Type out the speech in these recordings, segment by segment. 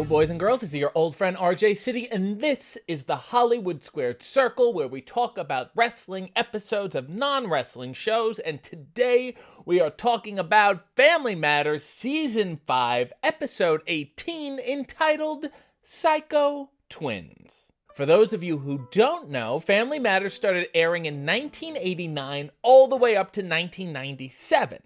Boys and girls, this is your old friend RJ City, and this is the Hollywood Squared Circle, where we talk about wrestling episodes of non-wrestling shows, and today we are talking about Family Matters Season 5, Episode 18, entitled Psycho Twins. For those of you who don't know, Family Matters started airing in 1989 all the way up to 1997.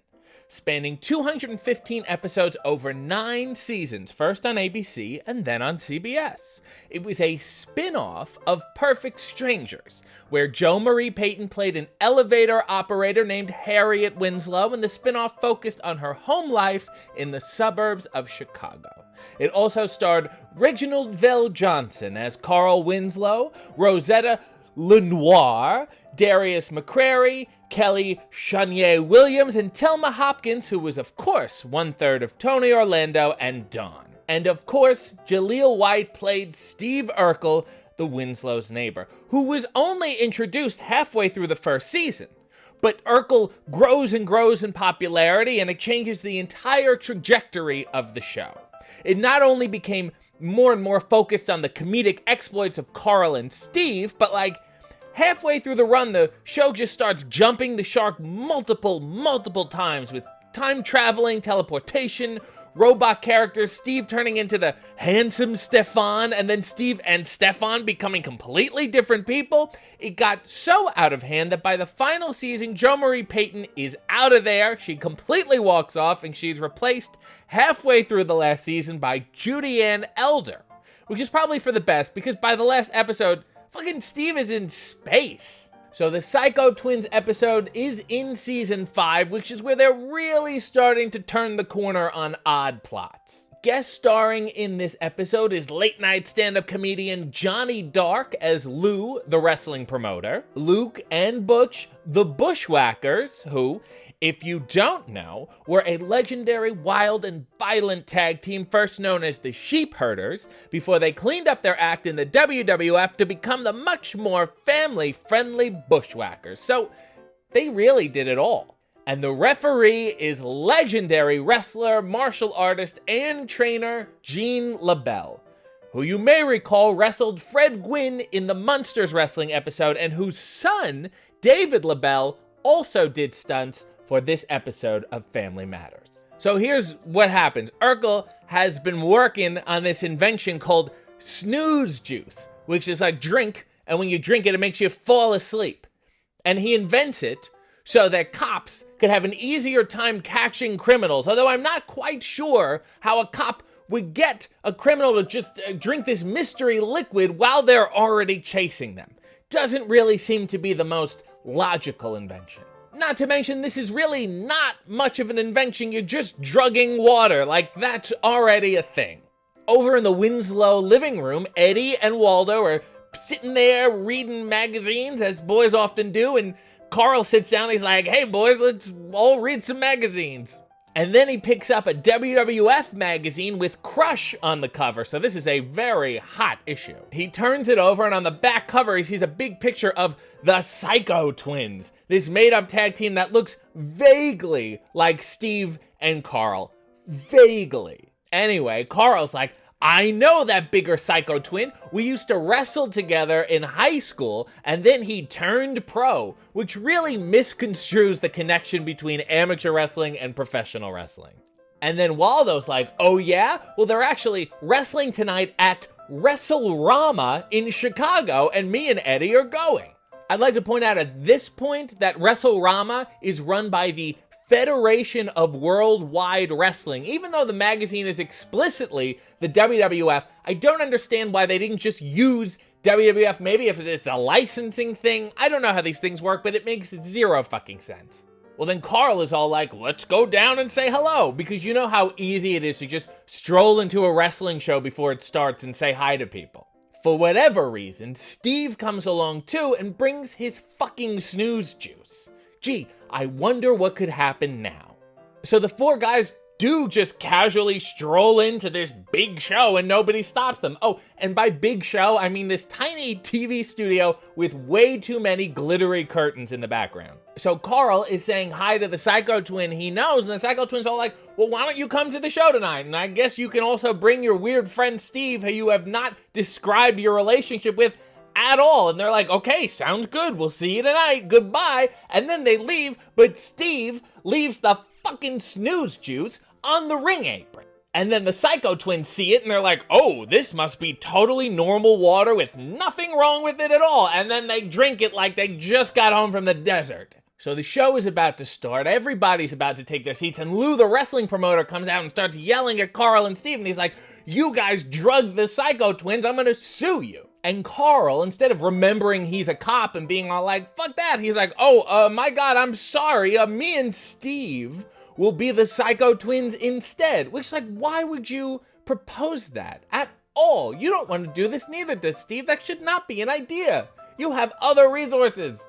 Spanning 215 episodes over 9 seasons, first on ABC and then on CBS. It was a spin-off of Perfect Strangers, where Jo Marie Payton played an elevator operator named Harriet Winslow, and the spin-off focused on her home life in the suburbs of Chicago. It also starred Reginald VelJohnson as Carl Winslow, Rosetta Lenoir, Darius McCrary, Kelly Shania Williams, and Thelma Hopkins, who was, of course, one-third of Tony Orlando and Dawn. And, of course, Jaleel White played Steve Urkel, the Winslow's neighbor, who was only introduced halfway through the first season. But Urkel grows and grows in popularity, and it changes the entire trajectory of the show. It not only became more and more focused on the comedic exploits of Carl and Steve, but, halfway through the run, the show just starts jumping the shark multiple times with time traveling, teleportation, robot characters, Steve turning into the handsome Stefan, and then Steve and Stefan becoming completely different people. It got so out of hand that by the final season, Jo Marie Payton is out of there. She completely walks off, and she's replaced halfway through the last season by Judy Ann Elder, which is probably for the best, because by the last episode, fucking Steve is in space. So the Psycho Twins episode is in Season 5, which is where they're really starting to turn the corner on odd plots. Guest starring in this episode is late-night stand-up comedian Johnny Dark as Lou, the wrestling promoter, Luke and Butch, the Bushwhackers, who, if you don't know, were a legendary, wild, and violent tag team first known as the Sheep Herders, before they cleaned up their act in the WWF to become the much more family-friendly Bushwhackers. So, they really did it all. And the referee is legendary wrestler, martial artist, and trainer Gene LaBelle, who you may recall wrestled Fred Gwynn in the Munsters wrestling episode, and whose son, David LaBelle, also did stunts for this episode of Family Matters. So here's what happens. Urkel has been working on this invention called snooze juice, which is a drink, and when you drink it, it makes you fall asleep. And he invents it so that cops could have an easier time catching criminals, although I'm not quite sure how a cop would get a criminal to just drink this mystery liquid while they're already chasing them. Doesn't really seem to be the most logical invention. Not to mention, this is really not much of an invention. You're just drugging water. That's already a thing. Over in the Winslow living room, Eddie and Waldo are sitting there reading magazines, as boys often do, and Carl sits down and he's like, "Hey boys, let's all read some magazines." And then he picks up a WWF magazine with Crush on the cover, so this is a very hot issue. He turns it over, and on the back cover he sees a big picture of the Psycho Twins, this made-up tag team that looks vaguely like Steve and Carl. Vaguely. Anyway, Carl's like, "I know that bigger Psycho Twin. We used to wrestle together in high school, and then he turned pro," which really misconstrues the connection between amateur wrestling and professional wrestling. And then Waldo's like, "Oh yeah? Well, they're actually wrestling tonight at WrestleRama in Chicago, and me and Eddie are going." I'd like to point out at this point that WrestleRama is run by the Federation of Worldwide Wrestling. Even though the magazine is explicitly the WWF, I don't understand why they didn't just use WWF. Maybe if it's a licensing thing. I don't know how these things work, but it makes zero fucking sense. Well, then Carl is all like, "Let's go down and say hello," because you know how easy it is to just stroll into a wrestling show before it starts and say hi to people. For whatever reason, Steve comes along too and brings his fucking snooze juice. Gee, I wonder what could happen now. So the four guys do just casually stroll into this big show and nobody stops them. Oh, and by big show, I mean this tiny TV studio with way too many glittery curtains in the background. So Carl is saying hi to the Psycho Twin he knows, and the Psycho Twin's all like, well, why don't you come to the show tonight? And I guess you can also bring your weird friend Steve, who you have not described your relationship with at all. And they're like, okay, sounds good. We'll see you tonight. Goodbye. And then they leave, but Steve leaves the fucking snooze juice on the ring apron. And then the Psycho Twins see it and they're like, oh, this must be totally normal water with nothing wrong with it at all. And then they drink it like they just got home from the desert. So the show is about to start. Everybody's about to take their seats. And Lou, the wrestling promoter, comes out and starts yelling at Carl and Steve. And he's like, you guys drugged the Psycho Twins. I'm going to sue you. And Carl, instead of remembering he's a cop and being all like, fuck that, he's like, oh, my God, I'm sorry. Me and Steve will be the Psycho Twins instead. Which, like, why would you propose that at all? You don't want to do this, neither does Steve. That should not be an idea. You have other resources.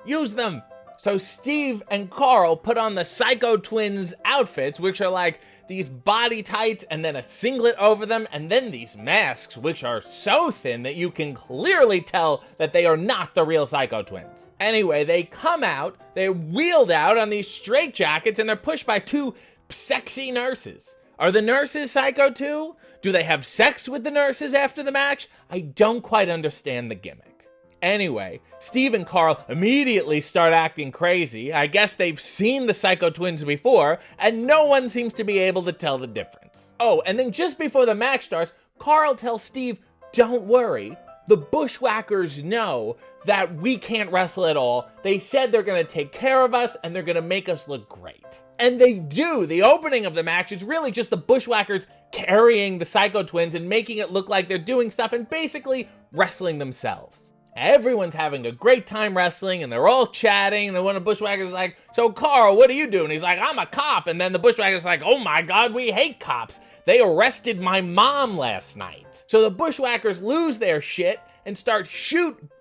Use them. So Steve and Carl put on the Psycho Twins outfits, which are like these body tights and then a singlet over them, and then these masks, which are so thin that you can clearly tell that they are not the real Psycho Twins. Anyway, they come out, they're wheeled out on these straitjackets, and they're pushed by two sexy nurses. Are the nurses Psycho too? Do they have sex with the nurses after the match? I don't quite understand the gimmick. Anyway, Steve and Carl immediately start acting crazy. I guess they've seen the Psycho Twins before, and no one seems to be able to tell the difference. Oh, and then just before the match starts, Carl tells Steve, don't worry, the Bushwhackers know that we can't wrestle at all. They said they're going to take care of us, and they're going to make us look great. And they do. The opening of the match is really just the Bushwhackers carrying the Psycho Twins and making it look like they're doing stuff and basically wrestling themselves. Everyone's having a great time wrestling, and they're all chatting, and then one of the Bushwhackers is like, so Carl, what do you do? And he's like, I'm a cop. And then the Bushwhackers is like, oh my God, we hate cops. They arrested my mom last night. So the Bushwhackers lose their shit and start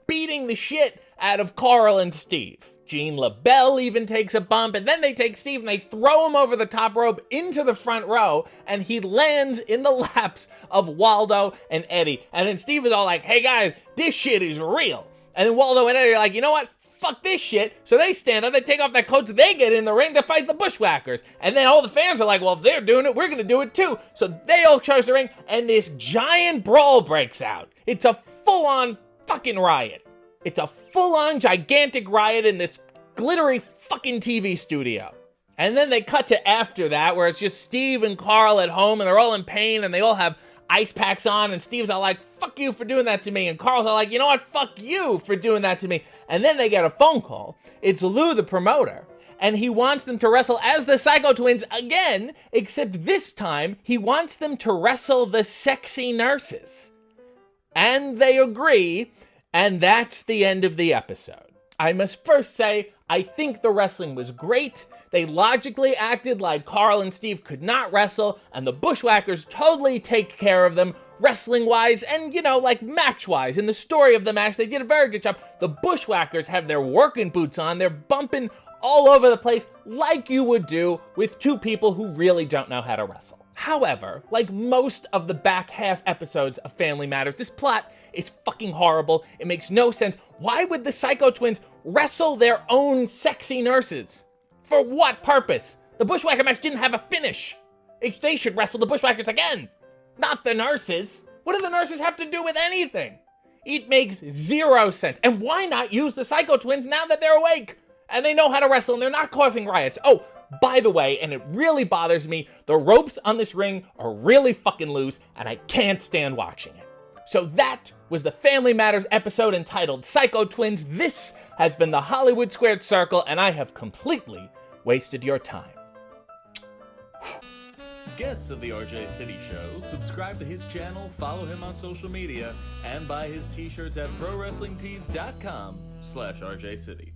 beating the shit out of Carl and Steve. Gene LaBelle even takes a bump, and then they take Steve and they throw him over the top rope into the front row, and he lands in the laps of Waldo and Eddie. And then Steve is all like, hey guys, this shit is real. And then Waldo and Eddie are like, you know what? Fuck this shit. So they stand up, they take off their coats, they get in the ring to fight the Bushwhackers. And then all the fans are like, well, if they're doing it, we're gonna do it too. So they all charge the ring, and this giant brawl breaks out. It's a full-on fucking riot. It's a full-on gigantic riot in this glittery fucking TV studio. And then they cut to after that, where it's just Steve and Carl at home, and they're all in pain, and they all have ice packs on, and Steve's all like, fuck you for doing that to me, and Carl's all like, you know what, fuck you for doing that to me. And then they get a phone call. It's Lou, the promoter, and he wants them to wrestle as the Psycho Twins again, except this time, he wants them to wrestle the sexy nurses. And they agree, and that's the end of the episode. I must first say, I think the wrestling was great. They logically acted like Carl and Steve could not wrestle, and the Bushwhackers totally take care of them, wrestling-wise, and, you know, like, match-wise. In the story of the match, they did a very good job. The Bushwhackers have their working boots on. They're bumping all over the place like you would do with two people who really don't know how to wrestle. However, like most of the back half episodes of Family Matters, this plot is fucking horrible. It makes no sense. Why would the Psycho Twins wrestle their own sexy nurses? For what purpose? The Bushwhacker match didn't have a finish. They should wrestle the Bushwhackers again, not the nurses. What do the nurses have to do with anything? It makes zero sense. And why not use the Psycho Twins now that they're awake and they know how to wrestle and they're not causing riots? Oh, by the way, and it really bothers me, the ropes on this ring are really fucking loose, and I can't stand watching it. So that was the Family Matters episode entitled Psycho Twins. This has been the Hollywood Squared Circle, and I have completely wasted your time. Guests of the RJ City Show, subscribe to his channel, follow him on social media, and buy his t-shirts at ProWrestlingTees.com/RJ City.